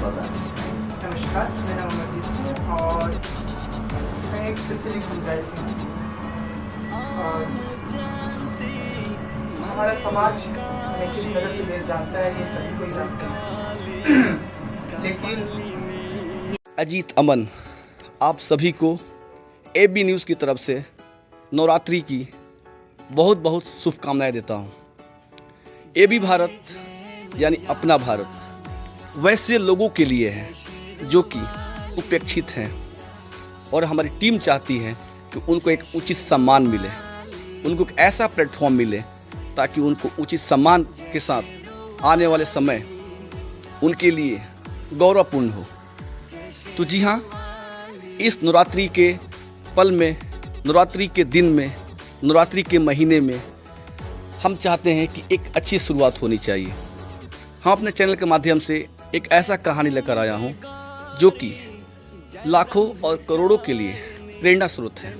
नमस्कार, मेरा नाम अमरजीत है और मैं एक कैथोलिक समुदाय से हूँ। और हमारा समाज हमें किस तरह से जानता है ये सभी कोई जानते हैं लेकिन अजीत अमन आप सभी को AB न्यूज़ की तरफ से नवरात्रि की बहुत बहुत शुभकामनाएं देता हूँ। AB भारत यानी अपना भारत वैसे लोगों के लिए है जो कि उपेक्षित हैं और हमारी टीम चाहती है कि उनको एक उचित सम्मान मिले, उनको एक ऐसा प्लेटफॉर्म मिले ताकि उनको उचित सम्मान के साथ आने वाले समय उनके लिए गौरवपूर्ण हो। तो जी हाँ, इस नवरात्रि के पल में, नवरात्रि के दिन में, नवरात्रि के महीने में हम चाहते हैं कि एक अच्छी शुरुआत होनी चाहिए। हम अपने चैनल के माध्यम से एक ऐसा कहानी लेकर आया हूँ जो कि लाखों और करोड़ों के लिए प्रेरणा स्रोत है।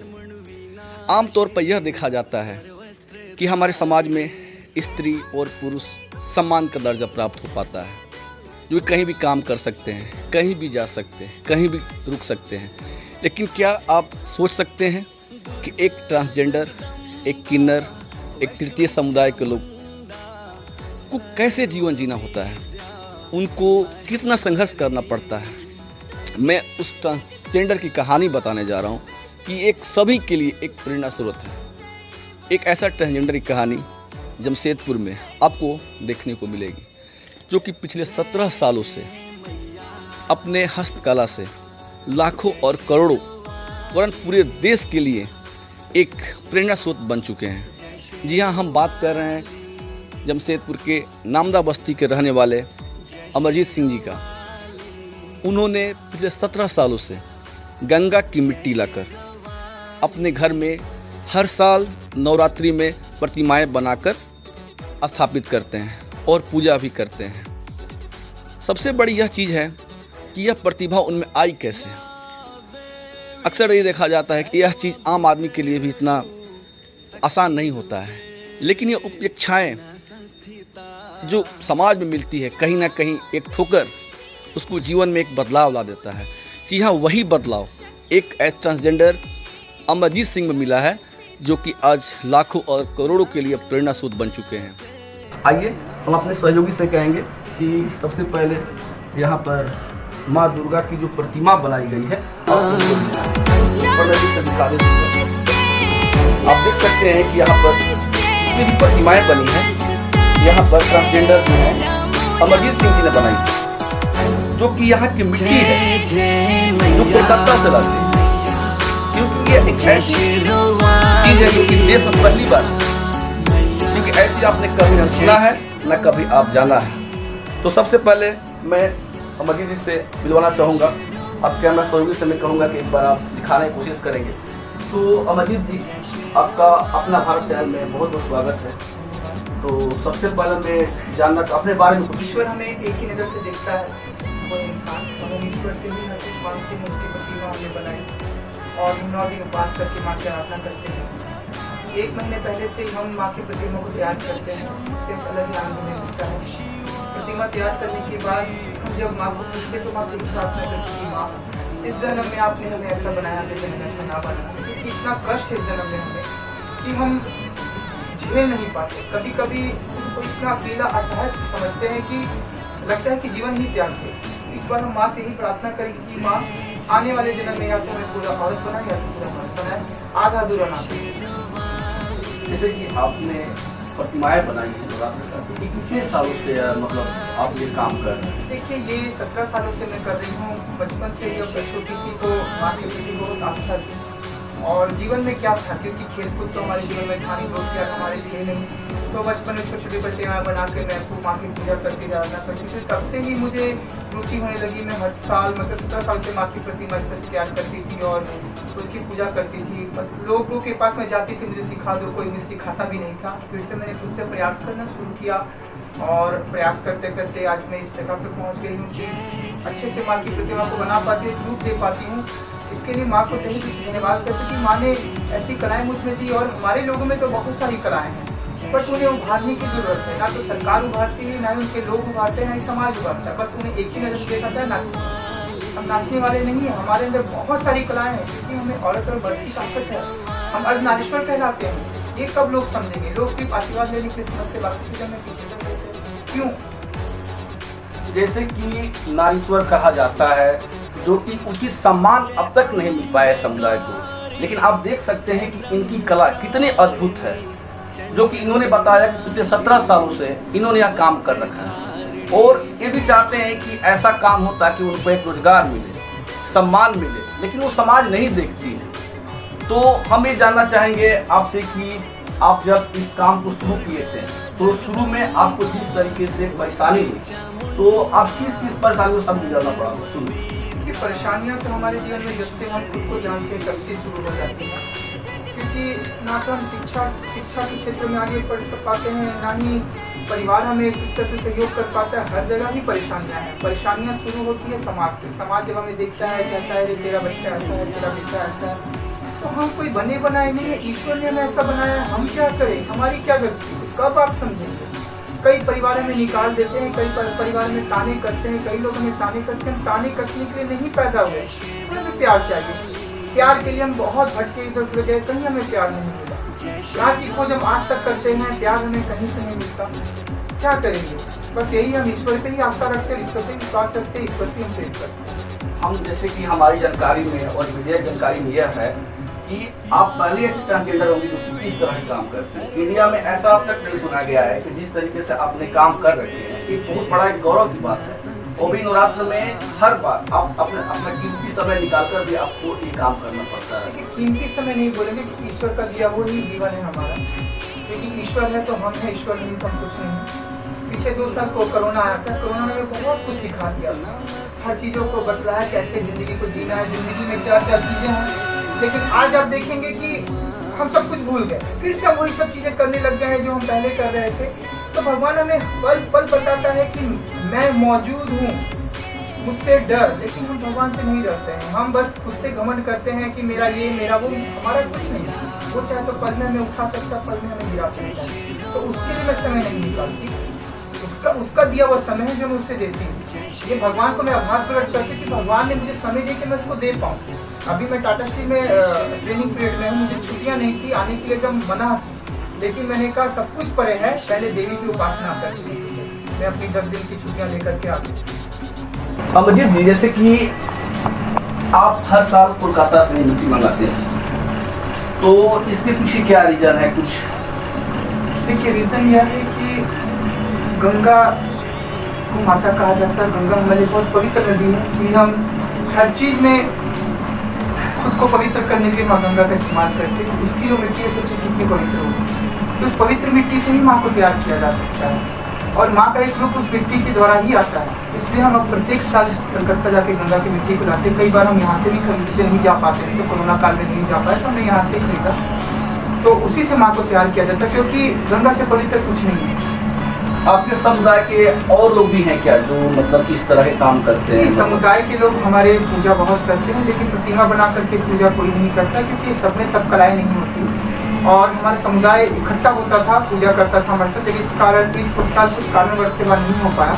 आमतौर पर यह देखा जाता है कि हमारे समाज में स्त्री और पुरुष सम्मान का दर्जा प्राप्त हो पाता है, जो कहीं भी काम कर सकते हैं, कहीं भी जा सकते हैं, कहीं भी रुक सकते हैं। लेकिन क्या आप सोच सकते हैं कि एक ट्रांसजेंडर, एक किन्नर, एक तृतीय समुदाय के लोग को कैसे जीवन जीना होता है, उनको कितना संघर्ष करना पड़ता है। मैं उस ट्रांसजेंडर की कहानी बताने जा रहा हूँ कि एक सभी के लिए एक प्रेरणा स्रोत है। एक ऐसा ट्रांसजेंडर की कहानी जमशेदपुर में आपको देखने को मिलेगी, जो कि पिछले 17 सालों से अपने हस्तकला से लाखों और करोड़ों वरन पूरे देश के लिए एक प्रेरणा स्रोत बन चुके हैं। जी हाँ, हम बात कर रहे हैं जमशेदपुर के नामदा बस्ती के रहने वाले अमरजीत सिंह जी का। उन्होंने पिछले 17 सालों से गंगा की मिट्टी लाकर अपने घर में हर साल नवरात्रि में प्रतिमाएं बनाकर स्थापित करते हैं और पूजा भी करते हैं। सबसे बड़ी यह चीज़ है कि यह प्रतिभा उनमें आई कैसे। अक्सर ये देखा जाता है कि यह चीज़ आम आदमी के लिए भी इतना आसान नहीं होता है, लेकिन ये उपेक्षाएँ जो समाज में मिलती है, कहीं ना कहीं एक ठोकर उसको जीवन में एक बदलाव ला देता है। जी हाँ, वही बदलाव एक ट्रांसजेंडर अमरजीत सिंह में मिला है, जो कि आज लाखों और करोड़ों के लिए प्रेरणा स्रोत बन चुके हैं। आइए हम अपने सहयोगी से कहेंगे कि सबसे पहले यहाँ पर माँ दुर्गा की जो प्रतिमा बनाई गई है आप देख सकते हैं कि यहाँ पर जितनी भी प्रतिमाएं बनी हैं, यहाँ पर ट्रांसजेंडर जो है अमरजीत सिंह जी ने बनाई, जो कि यहाँ की मिट्टी है जो कोलकाता से लाते हैं, क्योंकि ये एक ऐसी चीज़ है जो कि देश में पहली बार, क्योंकि ऐसी आपने कभी न सुना है न कभी आप जाना है। तो सबसे पहले मैं अमरजीत जी से मिलवाना चाहूँगा। अब कैमरा सहयोगी से मैं कहूँगा कि एक बार आप दिखाने की कोशिश करेंगे। तो अमरजीत जी, आपका अपना भारत चैनल में बहुत बहुत स्वागत है। तो सबसे पहले मैं जानना अपने बारे में कुछ। ईश्वर हमें एक ही नज़र से देखता है, वो इंसान, हम ईश्वर से ही हर कुछ मांगते हैं। उसकी प्रतिमा हमने बनाई और 9 दिन उपवास करके माँ की आराधना करते हैं। 1 महीने पहले से हम माँ की प्रतिमा को तैयार करते हैं, उससे एक अलग ही आनंद मिलता है। प्रतिमा तैयार करने के बाद हम जब माँ को पूछते तो माँ से प्रार्थना करती कि माँ, इस जन्म में आपने हमें ऐसा बनाया, अगले जन्म में ऐसा ना बनाया, क्योंकि इतना कष्ट इस जन्म में हमें कि हम झेल नहीं पाते। कभी कभी उनको इतना अकेला असहज समझते हैं कि लगता है कि जीवन ही त्याग दे। इस बार हम माँ से ही प्रार्थना करेंगे कि माँ, आने वाले जन्म में या तो हमें पूरा औरत बनाए या तो पूरा मर्द बनाए, आधा अधूरा ना करे। जैसे कि आपने प्रतिमाएं बनाई हैं, कितने सालों से मतलब आप ये काम कर रहे हैं? देखिए, ये 17 सालों से मैं कर रही हूँ। बचपन से जब छोटी थी तो माँ के प्रति बहुत आस्था थी। और जीवन में क्या था, क्योंकि खेलकूद तो हमारे जीवन में था नहीं, दोस्त यार हमारे थे नहीं, तो बचपन में छोटी छोटी प्रतिमाएं बना के मैं खूब माँ की पूजा करती, आराधना करती थी। तब से ही मुझे रुचि होने लगी। मैं हर साल मतलब 17 साल से माँ की प्रतिमा इस तरह तैयार करती थी और उसकी पूजा करती थी। लोगों के पास मैं जाती थी, मुझे सिखा दो, कोई मुझे सिखाता भी नहीं था। फिर से मैंने खुद से प्रयास करना शुरू किया और प्रयास करते करते आज मैं इस जगह पर पहुँच गई हूँ कि अच्छे से माँ की प्रतिमा को बना पाती, रूप दे पाती हूँ। इसके लिए माँ को तहे दिल से धन्यवाद करते कि माँ ने ऐसी कलाएँ मुझ में दी। और हमारे लोगों में तो बहुत सारी कलाएँ हैं, बट उन्हें उभारने की जरूरत है। ना तो सरकार उभारती है, ना ही उनके लोग उभारते हैं, ना ही समाज उभारता है। बस उन्हें एक ही नजर देखा था, नाचने। हम नाचने वाले नहीं है, हमारे अंदर बहुत सारी कलाएं हैं, क्योंकि हमें औरत और मर्द की ताकत है। हम अर्धनारीश्वर कहलाते हैं। ये कब लोग समझेंगे? लोग सिर्फ आशीर्वाद लेने के लिए समझते, बाकी चीजें में पीछे चल रहे थे। क्यों? जैसे कि नारीश्वर कहा जाता है, जो कि उचित सम्मान अब तक नहीं मिल पाया समुदाय को, लेकिन आप देख सकते हैं कि इनकी कला कितनी अद्भुत है, जो कि इन्होंने बताया कि पिछले 17 सालों से इन्होंने यह काम कर रखा है, और ये भी चाहते हैं कि ऐसा काम हो ताकि उनको एक रोजगार मिले, सम्मान मिले, लेकिन वो समाज नहीं देखती है। तो हम ये जानना चाहेंगे आपसे कि आप जब इस काम को शुरू किए थे, तो शुरू में आपको जिस तरीके से परेशानी हुई, तो आप किस परेशानी को गुजरना पड़ा शुरू? क्योंकि परेशानियां तो हमारे जीवन में जब से हम खुद को जानते हैं तब से शुरू हो जाती हैं। क्योंकि ना तो हम शिक्षा के क्षेत्र में आगे बढ़ पाते हैं, ना ही परिवार हमें इस तरह से सहयोग कर पाता है। हर जगह ही परेशानियां हैं। परेशानियां शुरू होती है समाज से। समाज जब हमें देखता है, कहता है तेरा बच्चा ऐसा है, तेरा बेटा ऐसा है, तो हम कोई बने बनाए नहीं है, ईश्वर ने हमें ऐसा बनाया, हम क्या करें? हमारी क्या गलती है? कब आप समझेंगे? कई परिवार हमें निकाल देते हैं, कई परिवार में ताने कसते हैं, कई लोग हमें ताने कसते हैं। ताने कसने के लिए नहीं पैदा हुए, हमें प्यार चाहिए। प्यार के लिए हम बहुत भटके इधर उधर गए, कहीं हमें प्यार नहीं मिला। प्यार की खोज हम आज तक करते हैं, प्यार हमें कहीं से नहीं मिलता। क्या करेंगे? बस यही, हम ईश्वर पे ही आस्था रखते हैं, ईश्वर पे विश्वास रखते हैं, ईश्वर से हम प्रेम करते हैं। हम जैसे कि हमारी जानकारी में और मीडिया जानकारी में यह है कि आप पहले ऐसे ट्रांसजेंडर होंगे जो कि इस तरह के काम करते हैं। इंडिया में ऐसा अब तक नहीं सुना गया है कि जिस तरीके से आपने काम कर रखे हैं, ये बहुत बड़ा एक गौरव की बात है। वो भी नवरात्र में हर बार आप अपना कीमती समय निकालकर भी आपको ये काम करना पड़ता है। देखिए, कीमती समय नहीं बोलेंगे कि ईश्वर का दिया वो ही जीवन है हमारा। क्योंकि ईश्वर है तो हम है, ईश्वर नहीं तो हम कुछ नहीं। पीछे 2 साल को कोरोना आया था, कोरोना ने बहुत कुछ सिखा दिया, हर चीज़ों को बतलाया कैसे ज़िंदगी को जीना है, ज़िंदगी में क्या क्या चीज़ें हैं। लेकिन आज आप देखेंगे कि हम सब कुछ भूल गए, फिर से हम वही सब चीज़ें करने लग गए हैं जो हम पहले कर रहे थे। तो भगवान हमें पल पल बताता है कि मैं मौजूद हूँ, मुझसे डर। लेकिन हम भगवान से नहीं डरते हैं, हम बस खुद पे घमंड करते हैं कि मेरा ये मेरा वो। हमारा कुछ नहीं है। वो चाहे तो पल में हमें उठा सकता, पल में हमें गिरा सकता है। तो उसके लिए मैं समय नहीं निकालती। उसका दिया हुआ समय है जो मैं उससे देती हूँ। ये भगवान को मैं आभार प्रकट करती कि भगवान ने मुझे समय दे के मैं उसको दे पाऊँ। अभी मैं टाटा स्टील में ट्रेनिंग पीरियड में हूँ, मुझे छुट्टियाँ नहीं थी, आने के लिए एकदम मना थी। लेकिन मैंने कहा सब कुछ परे है, पहले देवी की उपासना करती हूँ। मैं अपनी 10 दिन की छुट्टियाँ लेकर के आ गई। अमरजीत जी, जैसे कि आप हर साल कोलकाता से मिट्टी मंगाते हैं, तो इसके पीछे क्या रीजन है कुछ? देखिए, रीज़न यह है कि गंगा को माता कहा जाता है। गंगा हमारे बहुत पवित्र नदी है कि हम हर चीज़ में खुद को पवित्र करने के लिए माँ गंगा का इस्तेमाल करते हैं। उसकी जो मिट्टी है सोचिए कितनी पवित्र होगी। तो उस पवित्र मिट्टी से ही माँ को तैयार किया जा सकता है, और माँ का एक रूप उस मिट्टी के द्वारा ही आता है। इसलिए हम अब प्रत्येक साल कलकत्ता जाके गंगा की मिट्टी को लाते हैं। कई बार हम यहाँ से भी खरीदते नहीं जा पाते हैं, तो कोरोना काल में नहीं जा पाए तो हमने यहाँ से ही खरीदा। तो उसी से माँ को तैयार किया जाता है, क्योंकि गंगा से पवित्र कुछ नहीं है। आपके समुदाय के और लोग भी हैं क्या जो मतलब इस तरह के काम करते हैं? समुदाय के लोग हमारे पूजा बहुत करते हैं, लेकिन प्रतिमा बना करके पूजा कोई नहीं करता, क्योंकि सब में सब कलाएं नहीं होती। और हमारा समुदाय इकट्ठा होता था, पूजा करता था हमारे साथ, लेकिन इस कारण इस साल कुछ कारणवश से वह नहीं हो पाया।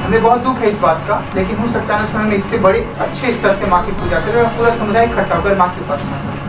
हमें बहुत दुख है इस बात का, लेकिन हो सकता है ना समय में इससे बड़े अच्छे स्तर से माँ की पूजा करें और पूरा समुदाय इकट्ठा होकर माँ की उपासना करें।